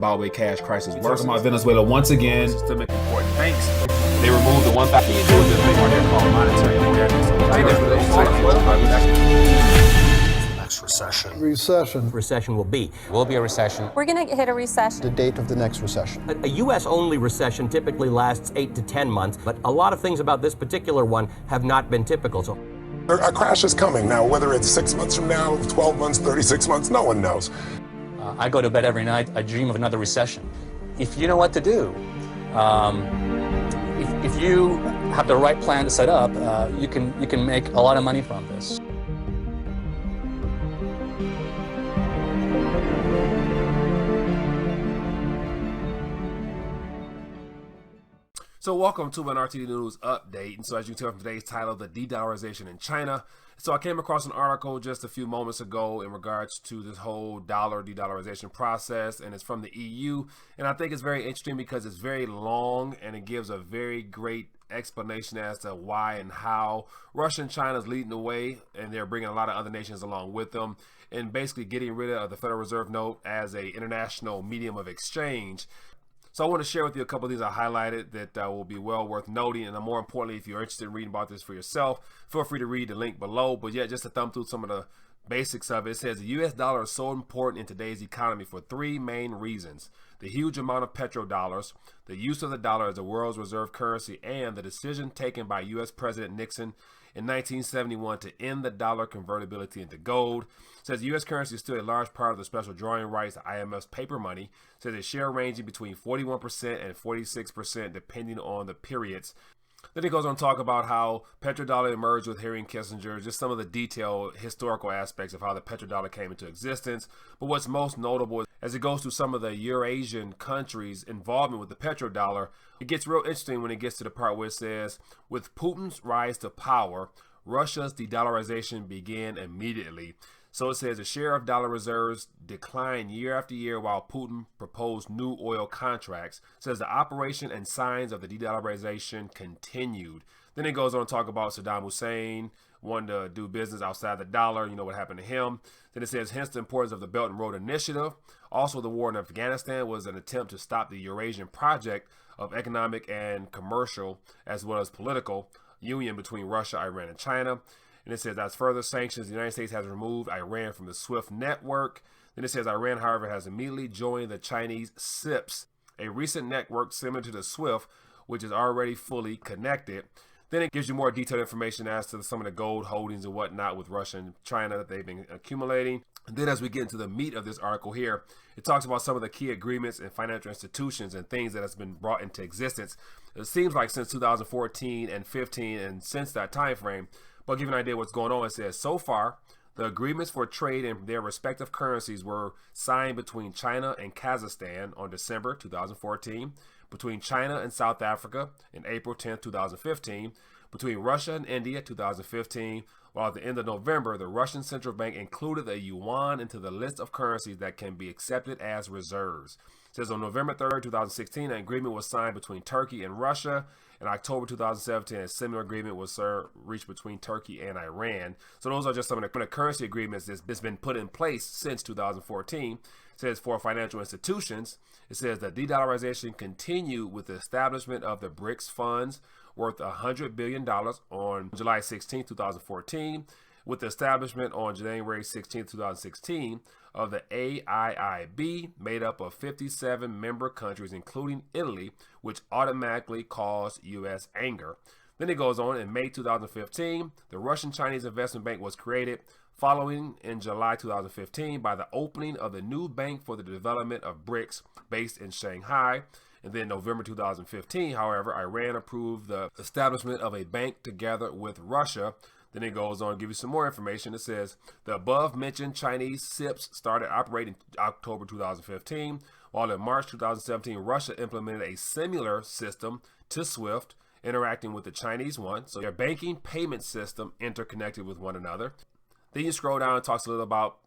Zimbabwe cash crisis worse. Talking about Venezuela once again. Systemic important banks. They removed the one factor you do with this thing right here called monetary Next recession. Recession will be a recession. We're going to hit a recession. The date of the next recession. A U.S.-only recession typically lasts 8 to 10 months, but a lot of things about this particular one have not been typical. So a crash is coming. Now, whether it's 6 months from now, 12 months, 36 months, no one knows. I go to bed every night, I dream of another recession. If you know what to do, if you have the right plan to set up, you can make a lot of money from this. So welcome to an RTD News update. And so as you can tell from today's title, the de-dollarization in China. So I came across an article just a few moments ago in regards to this whole dollar de-dollarization process, and it's from the EU. And I think it's very interesting because it's very long and it gives a very great explanation as to why and how Russia and China is leading the way, and they're bringing a lot of other nations along with them, and basically getting rid of the Federal Reserve note as a international medium of exchange. So I want to share with you a couple of these I highlighted that will be well worth noting. And more importantly, if you're interested in reading about this for yourself, feel free to read the link below. But yeah, just to thumb through some of the basics of it, it says the US dollar is so important in today's economy for three main reasons: the huge amount of petrodollars, the use of the dollar as the world's reserve currency, and the decision taken by US President Nixon in 1971 to end the dollar convertibility into gold. It says the U.S. currency is still a large part of the special drawing rights to IMF's paper money. It says a share ranging between 41% and 46% depending on the periods. Then it goes on to talk about how petrodollar emerged with Henry Kissinger, just some of the detailed historical aspects of how the petrodollar came into existence. But what's most notable is as it goes through some of the Eurasian countries' involvement with the petrodollar, it gets real interesting when it gets to the part where it says, with Putin's rise to power, Russia's de-dollarization began immediately. So it says the share of dollar reserves declined year after year while Putin proposed new oil contracts. It says the operation and signs of the de-dollarization continued. Then it goes on to talk about Saddam Hussein wanting to do business outside the dollar. You know what happened to him. Then it says hence the importance of the Belt and Road Initiative. Also, the war in Afghanistan was an attempt to stop the Eurasian project of economic and commercial as well as political union between Russia, Iran, and China. And it says as further sanctions, the United States has removed Iran from the SWIFT network. Then it says Iran, however, has immediately joined the Chinese SIPs, a recent network similar to the SWIFT, which is already fully connected. Then it gives you more detailed information as to some of the gold holdings and whatnot with Russia and China that they've been accumulating. And then as we get into the meat of this article here, it talks about some of the key agreements and financial institutions and things that has been brought into existence. It seems like since 2014 and 15 and since that time frame. But to give you an idea of what's going on, it says so far, the agreements for trade in their respective currencies were signed between China and Kazakhstan on December 2014, between China and South Africa in April 10, 2015, between Russia and India 2015, while at the end of November, the Russian Central Bank included the yuan into the list of currencies that can be accepted as reserves. It says on November 3rd, 2016, an agreement was signed between Turkey and Russia. In October 2017, a similar agreement was reached between Turkey and Iran. So those are just some of the currency agreements that's been put in place since 2014. It says for financial institutions, it says that de-dollarization continued with the establishment of the BRICS funds worth $100 billion on July 16, 2014, with the establishment on January 16, 2016 of the AIIB, made up of 57 member countries, including Italy, which automatically caused U.S. anger. Then it goes on, in May 2015, the Russian-Chinese Investment Bank was created, following in July 2015 by the opening of the new Bank for the Development of BRICS based in Shanghai. And then November 2015, however, Iran approved the establishment of a bank together with Russia. Then it goes on to give you some more information. It says the above mentioned Chinese SIPs started operating October 2015, while in March 2017, Russia implemented a similar system to SWIFT, interacting with the Chinese one. So their banking payment system interconnected with one another. Then you scroll down and talks a little about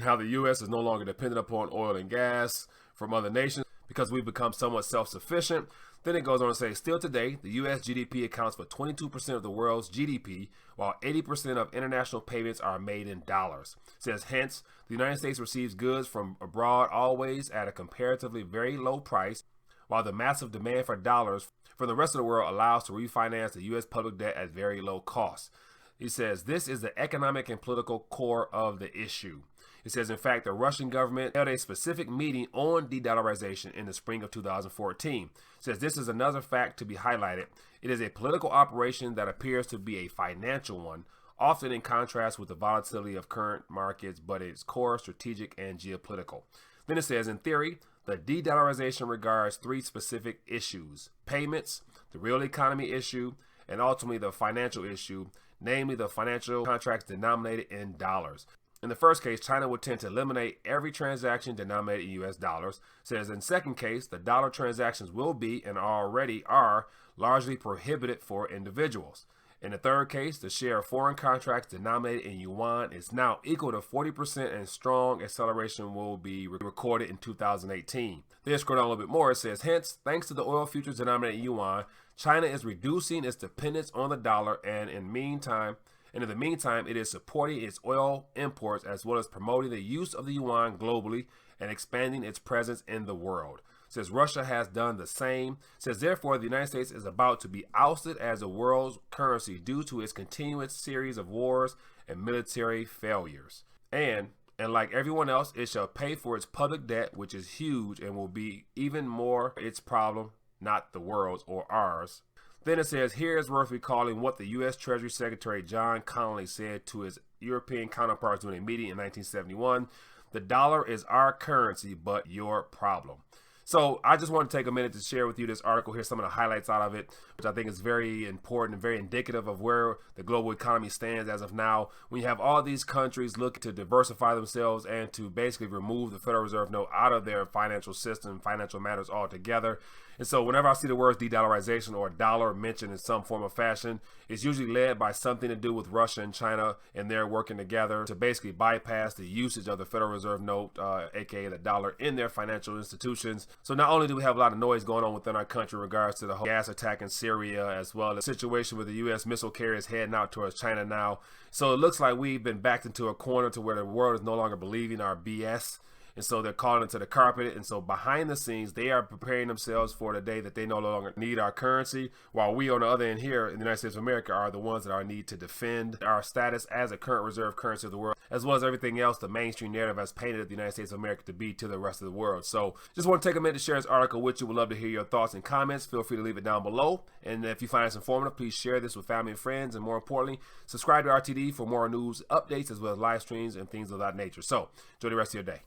how the U.S. is no longer dependent upon oil and gas from other nations. because we've become somewhat self-sufficient. Then it goes on to say, still today, the U.S. GDP accounts for 22% of the world's GDP, while 80% of international payments are made in dollars. It says, hence, the United States receives goods from abroad always at a comparatively very low price, while the massive demand for dollars from the rest of the world allows to refinance the U.S. public debt at very low cost. He says, this is the economic and political core of the issue. It says, in fact, the Russian government held a specific meeting on de-dollarization in the spring of 2014. It says, this is another fact to be highlighted. It is a political operation that appears to be a financial one, often in contrast with the volatility of current markets, but its core strategic and geopolitical. Then it says, in theory, the de-dollarization regards three specific issues: payments, the real economy issue, and ultimately the financial issue, namely the financial contracts denominated in dollars. In the first case, China would tend to eliminate every transaction denominated in U.S. dollars. It says in the second case, the dollar transactions will be and already are largely prohibited for individuals. In the third case, the share of foreign contracts denominated in yuan is now equal to 40%, and strong acceleration will be recorded in 2018. Then scroll down a little bit more. It says, hence, thanks to the oil futures denominated in yuan, China is reducing its dependence on the dollar, and in the meantime, it is supporting its oil imports as well as promoting the use of the yuan globally and expanding its presence in the world. Says Russia has done the same. Says therefore the United States is about to be ousted as the world's currency due to its continuous series of wars and military failures. And like everyone else, it shall pay for its public debt, which is huge and will be even more its problem, not the world's or ours. Then it says, here is worth recalling what the U.S. Treasury Secretary John Connally said to his European counterparts during a meeting in 1971. The dollar is our currency, but your problem. So I just want to take a minute to share with you this article. Here's some of the highlights out of it, which I think is very important and very indicative of where the global economy stands as of now. When you have all these countries looking to diversify themselves and to basically remove the Federal Reserve note out of their financial system, financial matters altogether. And so whenever I see the words de-dollarization or dollar mentioned in some form or fashion, it's usually led by something to do with Russia and China, and they're working together to basically bypass the usage of the Federal Reserve note, aka the dollar, in their financial institutions. So not only do we have a lot of noise going on within our country in regards to the whole gas attack in Syria, as well as the situation with the U.S. missile carriers heading out towards China now. So it looks like we've been backed into a corner to where the world is no longer believing our BS. And so they're calling it to the carpet. And so behind the scenes, they are preparing themselves for the day that they no longer need our currency, while we on the other end here in the United States of America are the ones that are need to defend our status as a current reserve currency of the world, as well as everything else the mainstream narrative has painted the United States of America to be to the rest of the world. So just want to take a minute to share this article with you. Would love to hear your thoughts and comments. Feel free to leave it down below. And if you find this informative, please share this with family and friends. And more importantly, subscribe to RTD for more news updates as well as live streams and things of that nature. So enjoy the rest of your day.